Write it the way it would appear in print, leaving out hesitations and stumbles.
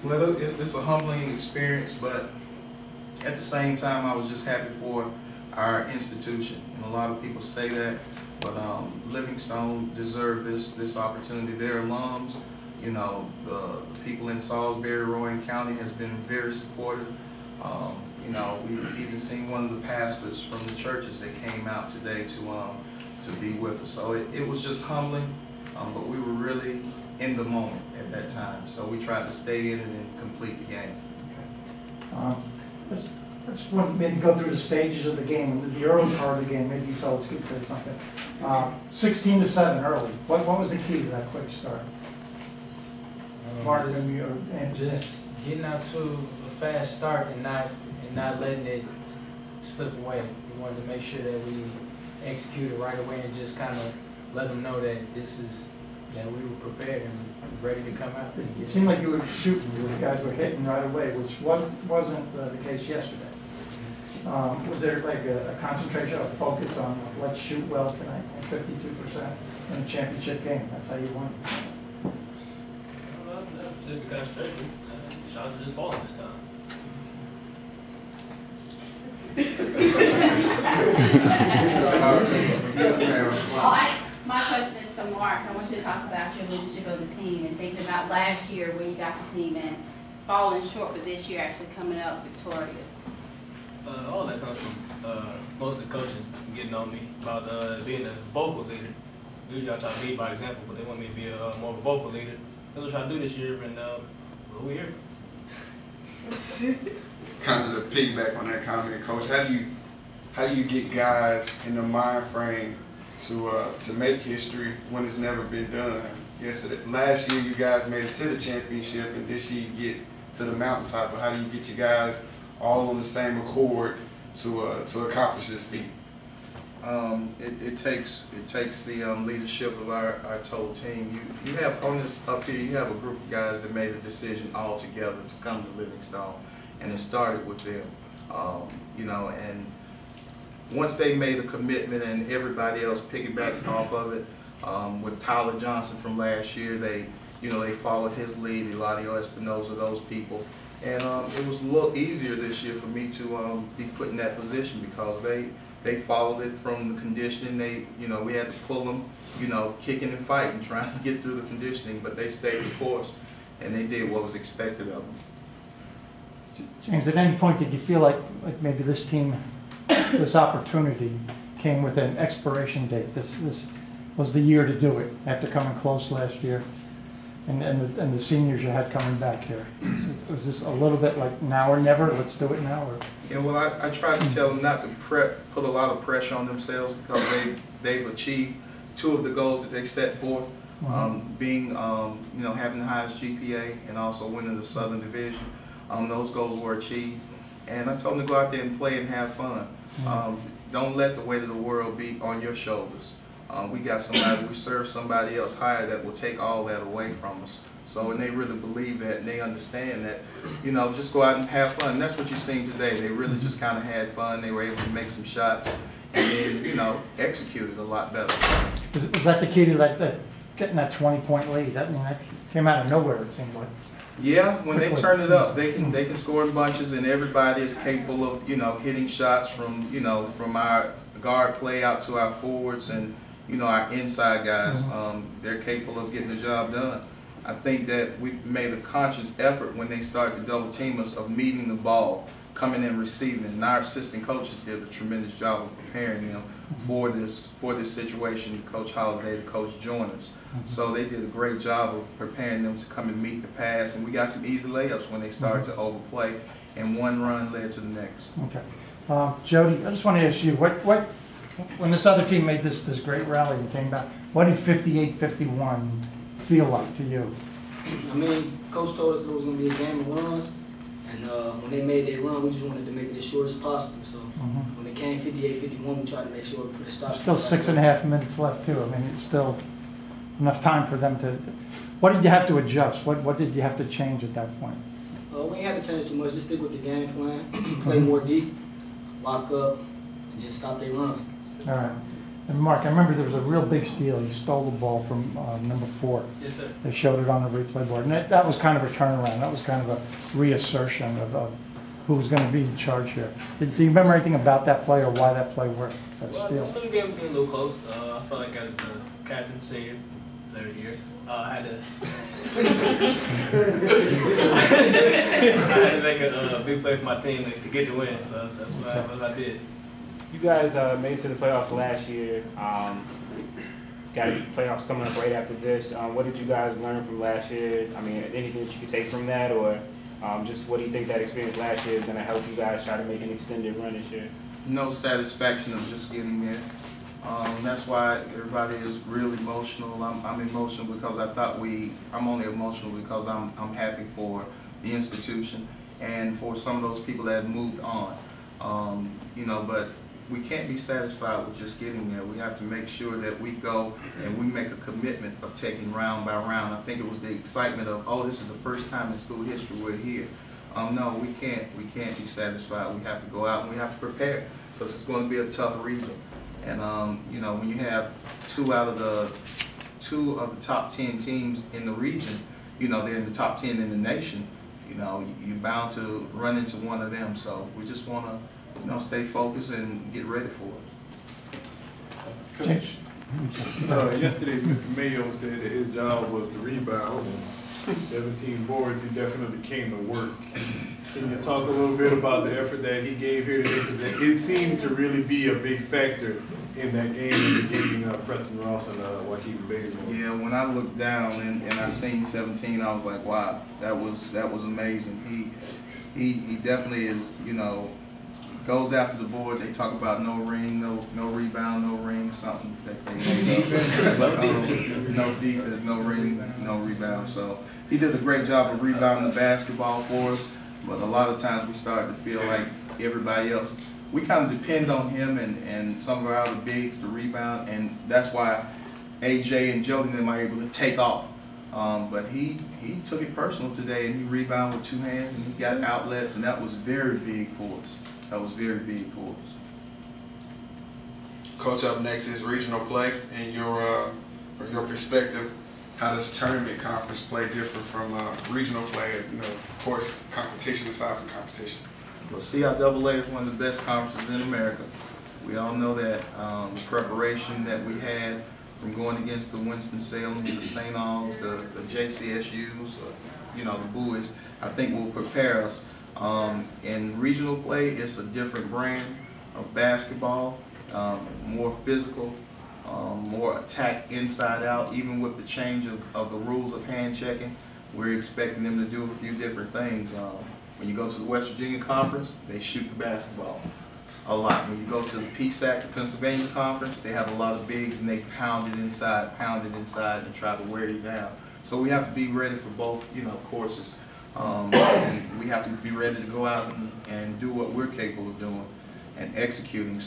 Well, it's a humbling experience, but at the same time, I was just happy for our institution. And a lot of people say that, but Livingstone deserved this opportunity. Their alums, you know, the people in Salisbury, Rowan County has been very supportive. You know, we've even seen one of the pastors from the churches that came out today to be with us. So it was just humbling, but we were really in the moment at that time. So we tried to stay in it and complete the game. I just want to maybe go through the stages of the game, the early part of the game. Maybe you fellas could say something. 16-7 early. What was the key to that quick start? Mark, and just getting out to a fast start and not letting it slip away. We wanted to make sure that we executed right away and just kind of let them know that that we were prepared and ready to come out. It seemed like you were shooting, you guys were hitting right away, which wasn't the case yesterday. Was there like a concentration, a focus on let's shoot well tonight, and 52% in a championship game? That's how you won. Not specific concentration. Shots are just falling this time. My question is for Mark. I want you to talk about your leadership of the team and thinking about last year where you got the team and falling short, but this year actually coming up victorious. All that comes from mostly coaches getting on me about being a vocal leader. Usually I try to lead by example, but they want me to be a more vocal leader. That's what I'm trying to do this year, and we're here. Kind of to piggyback on that comment, Coach, how do you get guys in the mind frame to make history when it's never been done? Last year you guys made it to the championship, and this year you get to the mountaintop. But how do you get you guys all on the same accord to accomplish this feat? It takes the leadership of our total team. You have on this up here. You have a group of guys that made a decision all together to come to Livingstone, and it started with them. You know, and once they made a commitment, and everybody else piggybacked off of it. With Tyler Johnson from last year, they followed his lead. Eladio Espinoza, those people. And it was a little easier this year for me to be put in that position because they followed it from the conditioning. We had to pull them, kicking and fighting, trying to get through the conditioning, but they stayed the course and they did what was expected of them. James, at any point did you feel like maybe this team, this opportunity came with an expiration date? This was the year to do it after coming close last year? And the seniors you had coming back here. Was this a little bit like now or never, let's do it now? Or? Yeah, well, I tried to tell them not to put a lot of pressure on themselves because they've achieved two of the goals that they set forth, being, having the highest GPA and also winning the Southern Division. Those goals were achieved. And I told them to go out there and play and have fun. Don't let the weight of the world be on your shoulders. We serve somebody else higher that will take all that away from us. So, and they really believe that, and they understand that, just go out and have fun. And that's what you've seen today. They really just kind of had fun. They were able to make some shots and then, executed a lot better. Was that the key to getting that 20-point lead? That came out of nowhere, it seemed like. Yeah, when they turn it up, they can score in bunches, and everybody is capable of, hitting shots from, from our guard play out to our forwards and, our inside guys. They're capable of getting the job done. I think that we made a conscious effort when they started to double team us of meeting the ball, coming in receiving, and our assistant coaches did a tremendous job of preparing them for this situation. Coach Holliday, the coach, joined us. So they did a great job of preparing them to come and meet the pass, and we got some easy layups when they started to overplay, and one run led to the next. Okay, Jody, I just want to ask you, when this other team made this great rally and came back, what did 58-51 feel like to you? I mean, Coach told us it was going to be a game of runs, and when they made their run, we just wanted to make it as short as possible. So when it came 58-51, we tried to make sure we put a stop. Still 6.5 minutes left too. I mean, it's still enough time for them to. What did you have to adjust? What did you have to change at that point? We ain't had to change too much. Just stick with the game plan, play more deep, lock up, and just stop their run. All right. And Mark, I remember there was a real big steal. He stole the ball from number 4. Yes, sir. They showed it on the replay board. And that was kind of a turnaround. That was kind of a reassertion of who was going to be in charge here. Do you remember anything about that play or why that play worked? That Well, steal? the game was getting a little close. I felt like as the captain, senior, third year, I had to make a big play for my team to get the win. So that's what I did. You guys made it to the playoffs last year. Got playoffs coming up right after this. What did you guys learn from last year? I mean, anything that you could take from that, or just what do you think that experience last year is going to help you guys try to make an extended run this year? No satisfaction of just getting there. That's why everybody is real emotional. I'm emotional because I'm only emotional because I'm happy for the institution and for some of those people that have moved on. You know, but we can't be satisfied with just getting there. We have to make sure that we go and we make a commitment of taking round by round. I think it was the excitement of, oh, this is the first time in school history we're here. No, we can't be satisfied. We have to go out and we have to prepare because it's going to be a tough region. And you know, when you have two of the top 10 teams in the region, you know, they're in the top 10 in the nation. You know, you're bound to run into one of them. So we just want to, you know, stay focused and get ready for it. Coach, yesterday Mr. Mayo said that his job was to rebound. 17 boards, he definitely came to work. Can you talk a little bit about the effort that he gave here today? Because it seemed to really be a big factor in that game of getting Preston Ross and Joaquin Bazemore. Yeah, when I looked down and I seen 17, I was like, wow, that was amazing. He definitely is, you know, goes after the board. They talk about no ring, no rebound, no ring, something that they made up. But, no defense, no ring, no rebound. So he did a great job of rebounding the basketball for us. But a lot of times we started to feel like everybody else, we kind of depend on him and some of our other bigs to rebound, and that's why AJ and Jody and them are able to take off. But he took it personal today, and he rebounded with 2 hands, and he got outlets, and that was very big for us. That was very big for us. Coach, up next is regional play. In from your perspective, how does tournament conference play differ from regional play? You know, of course, competition aside from competition. Well, CIAA is one of the best conferences in America. We all know that the preparation that we had from going against the Winston-Salem, the St. Aug's, the JCSUs, you know, the Buoys, I think will prepare us. In regional play, it's a different brand of basketball, more physical, more attack inside out. Even with the change of the rules of hand checking, we're expecting them to do a few different things. When you go to the West Virginia Conference, they shoot the basketball a lot. When you go to the PSAC, the Pennsylvania Conference, they have a lot of bigs and they pound it inside and try to wear you down. So we have to be ready for both, you know, courses. And we have to be ready to go out and do what we're capable of doing and executing.